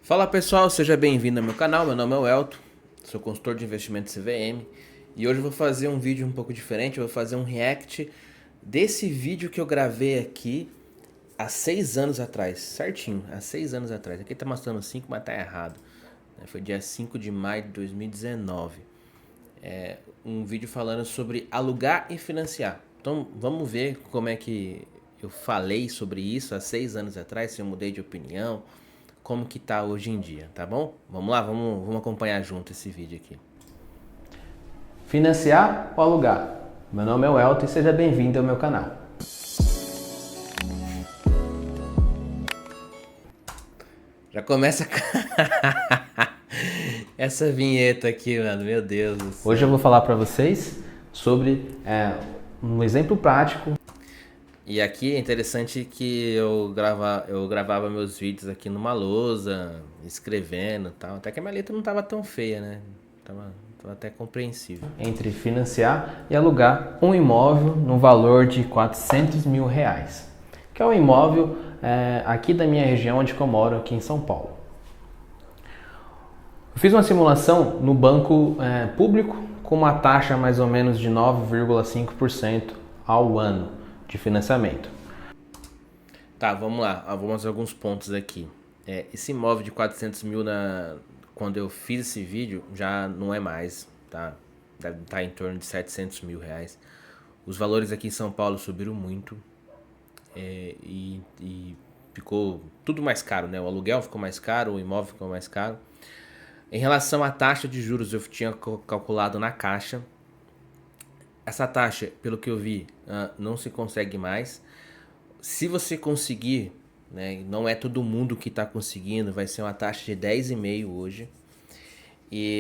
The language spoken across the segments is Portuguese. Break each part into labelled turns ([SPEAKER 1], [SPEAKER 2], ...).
[SPEAKER 1] Fala pessoal, seja bem-vindo ao meu canal, meu nome é Elton, sou consultor de investimento CVM e hoje eu vou fazer um vídeo um pouco diferente, eu vou fazer um react desse vídeo que eu gravei aqui há 6 anos atrás, certinho, há 6 anos atrás, aqui tá mostrando 5, mas tá errado, foi dia 5 de maio de 2019, um vídeo falando sobre alugar e financiar. Então vamos ver como é que eu falei sobre isso há 6 anos atrás, se eu mudei de opinião, como que tá hoje em dia, tá bom? Vamos lá, vamos acompanhar junto esse vídeo aqui.
[SPEAKER 2] Financiar ou alugar? Meu nome é Elton e seja bem-vindo ao meu canal.
[SPEAKER 1] Já começa essa vinheta aqui, mano, meu Deus do céu.
[SPEAKER 2] Hoje eu vou falar para vocês sobre um exemplo prático.
[SPEAKER 1] E aqui é interessante que eu gravava meus vídeos aqui numa lousa, escrevendo e tal. Até que a minha letra não tava tão feia, né? Tava até compreensível.
[SPEAKER 2] Entre financiar e alugar um imóvel no valor de R$400 mil, que é um imóvel aqui da minha região onde eu moro, aqui em São Paulo. Eu fiz uma simulação no banco público com uma taxa mais ou menos de 9,5% ao ano de financiamento.
[SPEAKER 1] Tá, vamos lá, vamos a alguns pontos aqui. Esse imóvel de 400 mil, quando eu fiz esse vídeo, já não é mais, tá? Deve estar em torno de 700 mil reais. Os valores aqui em São Paulo subiram muito e ficou tudo mais caro, né? O aluguel ficou mais caro, o imóvel ficou mais caro. Em relação à taxa de juros, eu tinha calculado na Caixa. Essa taxa, pelo que eu vi, não se consegue mais. Se você conseguir, né, não é todo mundo que está conseguindo, vai ser uma taxa de 10,5 hoje.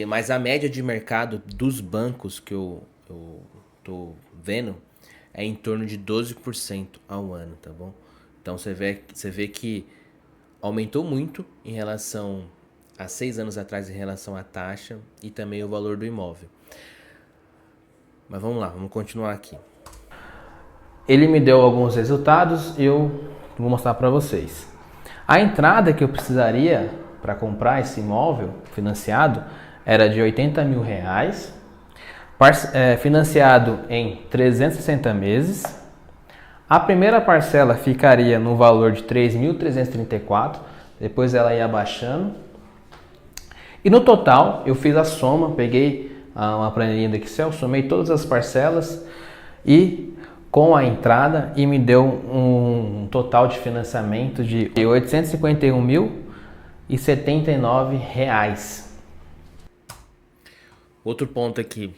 [SPEAKER 1] Mas a média de mercado dos bancos que eu tô vendo é em torno de 12% ao ano, tá bom? Então você vê que aumentou muito em relação a 6 anos atrás em relação à taxa e também o valor do imóvel. Mas vamos lá, vamos continuar aqui.
[SPEAKER 2] Ele me deu alguns resultados e eu vou mostrar para vocês. A entrada que eu precisaria para comprar esse imóvel financiado era de R$80 mil, financiado em 360 meses. A primeira parcela ficaria no valor de 3.334, depois ela ia abaixando. E no total eu fiz a soma, peguei uma planilha do Excel, somei todas as parcelas e com a entrada e me deu um total de financiamento de R$851 mil e R$79.
[SPEAKER 1] Outro ponto aqui,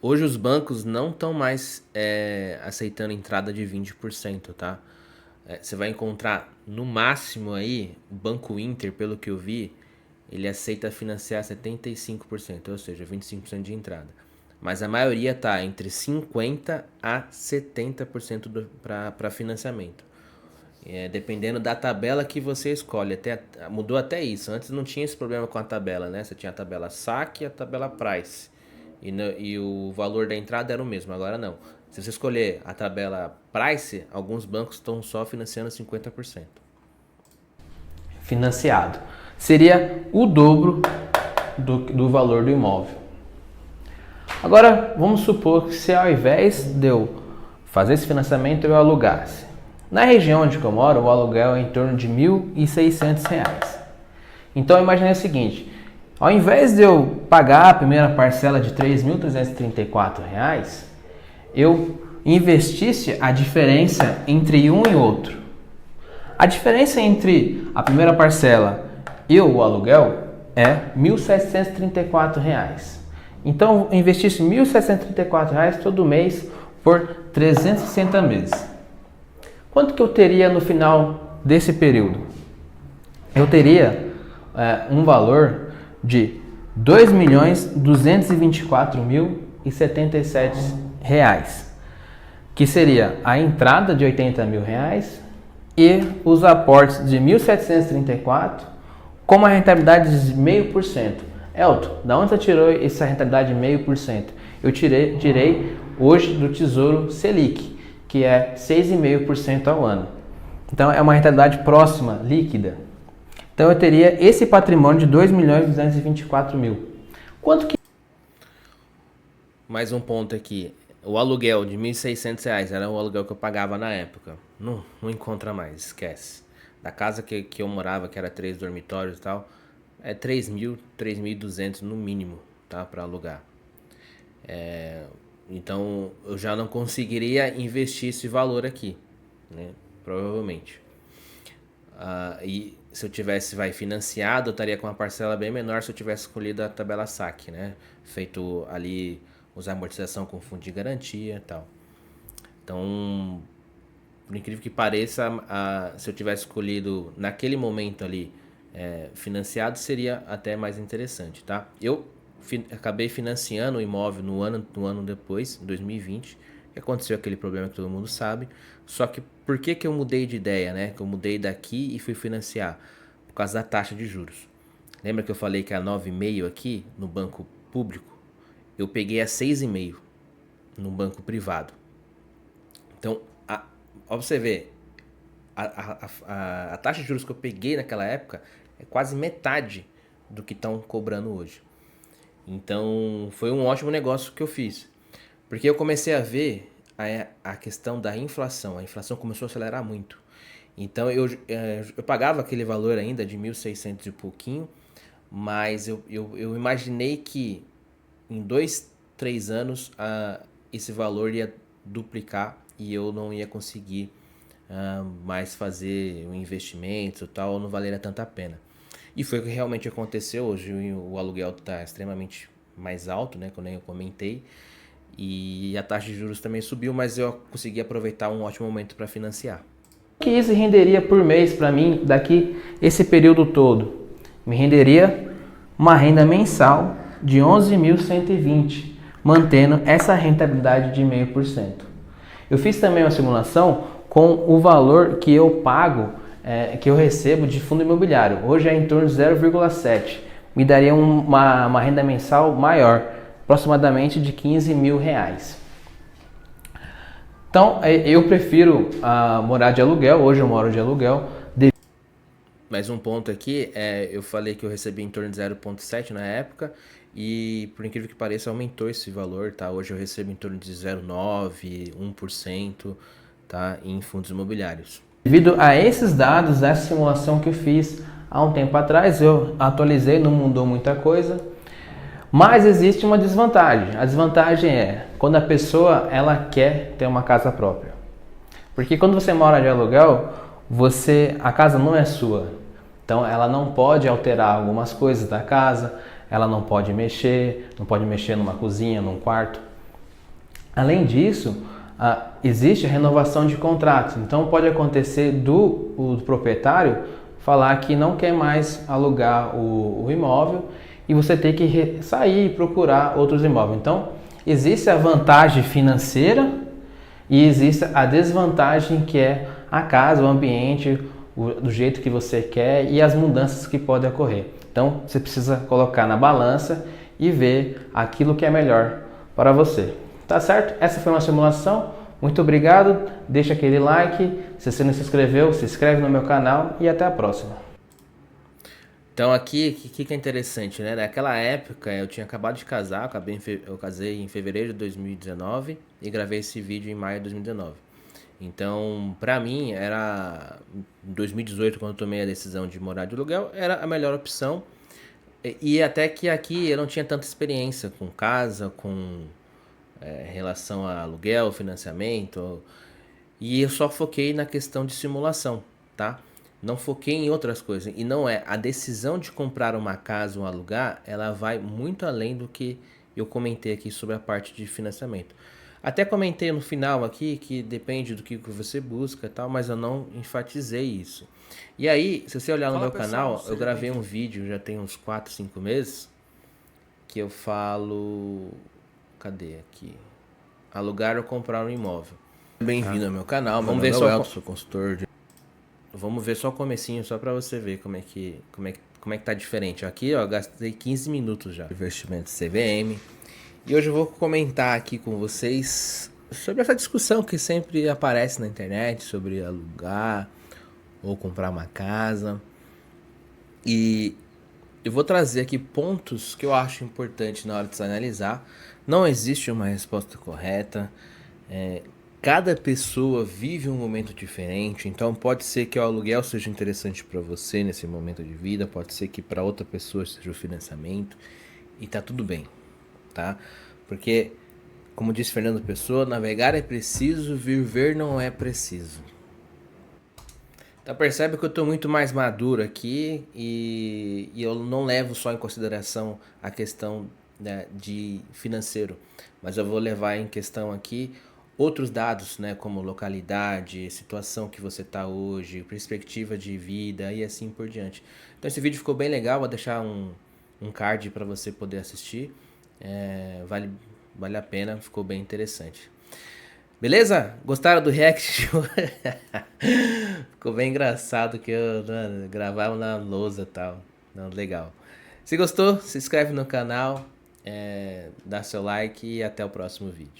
[SPEAKER 1] hoje os bancos não estão mais aceitando entrada de 20%, tá? Você vai encontrar no máximo aí, o Banco Inter, pelo que eu vi, ele aceita financiar 75%, ou seja, 25% de entrada. Mas a maioria está entre 50% a 70% para financiamento. Dependendo da tabela que você escolhe. Mudou até isso. Antes não tinha esse problema com a tabela, né? Você tinha a tabela saque e a tabela price. E o valor da entrada era o mesmo, agora não. Se você escolher a tabela price, alguns bancos estão só financiando 50%.
[SPEAKER 2] Financiado seria o dobro do valor do imóvel. Agora, vamos supor que se ao invés de eu fazer esse financiamento eu alugasse. Na região onde eu moro, o aluguel é em torno de R$1.600. Então, imagine o seguinte, ao invés de eu pagar a primeira parcela de R$3.334, eu investisse a diferença entre um e outro. A diferença entre a primeira parcela e o aluguel é R$1.734. Então, eu investisse R$1.734 todo mês por 360 meses. Quanto que eu teria no final desse período? Eu teria um valor de R$2.224.077, que seria a entrada de R$80 mil e os aportes de 1.734 com uma rentabilidade de 0,5%. Elton, da onde você tirou essa rentabilidade de 0,5%? Eu tirei hoje do Tesouro Selic, que é 6,5% ao ano. Então é uma rentabilidade próxima, líquida. Então eu teria esse patrimônio de 2.224.000. Quanto que...
[SPEAKER 1] Mais um ponto aqui. O aluguel de R$ 1.600 era o aluguel que eu pagava na época. Não encontra mais, esquece. Da casa que eu morava, que era 3 dormitórios e tal, é 3.000, 3.200 no mínimo, tá? Para alugar. Então eu já não conseguiria investir esse valor aqui, né? Provavelmente. E se eu tivesse financiado, eu estaria com uma parcela bem menor se eu tivesse escolhido a tabela saque, né? Feito ali usar amortização com fundo de garantia e tal. Então, por incrível que pareça, se eu tivesse escolhido naquele momento ali financiado, seria até mais interessante, tá? Eu acabei financiando o imóvel no ano depois, em 2020, que aconteceu aquele problema que todo mundo sabe. Só que por que eu mudei de ideia, né? Que eu mudei daqui e fui financiar? Por causa da taxa de juros. Lembra que eu falei que a 9,5 aqui no banco público? Eu peguei a 6,5 no banco privado. Então, ó, você ver, a taxa de juros que eu peguei naquela época é quase metade do que estão cobrando hoje. Então, foi um ótimo negócio que eu fiz. Porque eu comecei a ver a questão da inflação. A inflação começou a acelerar muito. Então, eu pagava aquele valor ainda de 1.600 e pouquinho, mas eu imaginei que em 2, 3 anos esse valor ia duplicar e eu não ia conseguir mais fazer um investimento e tal, não valeria tanta pena. E foi o que realmente aconteceu. Hoje o aluguel está extremamente mais alto, né, como eu comentei, e a taxa de juros também subiu, mas eu consegui aproveitar um ótimo momento para financiar.
[SPEAKER 2] Que isso renderia por mês para mim daqui esse período todo? Me renderia uma renda mensal de 11.120, mantendo essa rentabilidade de 0,5%. Eu fiz também uma simulação com o valor que eu pago, que eu recebo de fundo imobiliário. Hoje é em torno de 0,7. Me daria uma renda mensal maior, aproximadamente de R$ 15.000. Então, eu prefiro morar de aluguel. Hoje eu moro de aluguel.
[SPEAKER 1] Mais um ponto aqui, eu falei que eu recebi em torno de 0,7 na época e, por incrível que pareça, aumentou esse valor, tá? Hoje eu recebo em torno de 0,9, 1%, tá? Em fundos imobiliários.
[SPEAKER 2] Devido a esses dados, essa simulação que eu fiz há um tempo atrás, eu atualizei, não mudou muita coisa. Mas existe uma desvantagem. A desvantagem é quando a pessoa ela quer ter uma casa própria. Porque quando você mora de aluguel, a casa não é sua. Então ela não pode alterar algumas coisas da casa, ela não pode mexer numa cozinha, num quarto. Além disso, existe a renovação de contratos. Então pode acontecer o proprietário falar que não quer mais alugar o imóvel e você tem que sair e procurar outros imóveis. Então existe a vantagem financeira e existe a desvantagem, que é a casa, o ambiente, do jeito que você quer e as mudanças que podem ocorrer. Então você precisa colocar na balança e ver aquilo que é melhor para você. Tá certo? Essa foi uma simulação. Muito obrigado. Deixa aquele like. Se você não se inscreveu, se inscreve no meu canal e até a próxima.
[SPEAKER 1] Então aqui, o que é interessante, né? Naquela época eu tinha acabado de casar, eu casei em fevereiro de 2019 e gravei esse vídeo em maio de 2019. Então, pra mim, era em 2018, quando eu tomei a decisão de morar de aluguel, era a melhor opção. E até que aqui eu não tinha tanta experiência com casa, com relação a aluguel, financiamento. E eu só foquei na questão de simulação, tá? Não foquei em outras coisas. E não a decisão de comprar uma casa ou alugar, ela vai muito além do que eu comentei aqui sobre a parte de financiamento. Até comentei no final aqui que depende do que você busca e tal, mas eu não enfatizei isso. E aí, se você olhar no meu canal, eu gravei um vídeo, já tem uns 4, 5 meses, que eu falo... Cadê aqui? Alugar ou comprar um imóvel. Bem-vindo ao meu canal, vamos ver só... sou consultor de... Vamos ver só o comecinho, só pra você ver como é que tá diferente. Aqui, ó, gastei 15 minutos já. Investimento CVM. E hoje eu vou comentar aqui com vocês sobre essa discussão que sempre aparece na internet sobre alugar ou comprar uma casa. E eu vou trazer aqui pontos que eu acho importante na hora de se analisar. Não existe uma resposta correta. É, cada pessoa vive um momento diferente, então pode ser que o aluguel seja interessante para você nesse momento de vida, pode ser que para outra pessoa seja o financiamento, e tá tudo bem, tá? Porque, como disse Fernando Pessoa, navegar é preciso, viver não é preciso. Então percebe que eu estou muito mais maduro aqui e eu não levo só em consideração a questão, né, de financeiro, mas eu vou levar em questão aqui outros dados, né, como localidade, situação que você está hoje, perspectiva de vida e assim por diante. Então esse vídeo ficou bem legal, vou deixar um card para você poder assistir. Vale a pena, ficou bem interessante. Beleza? Gostaram do react? Ficou bem engraçado que eu, né, gravava na lousa e tal. Não, legal. Se gostou, se inscreve no canal, dá seu like e até o próximo vídeo.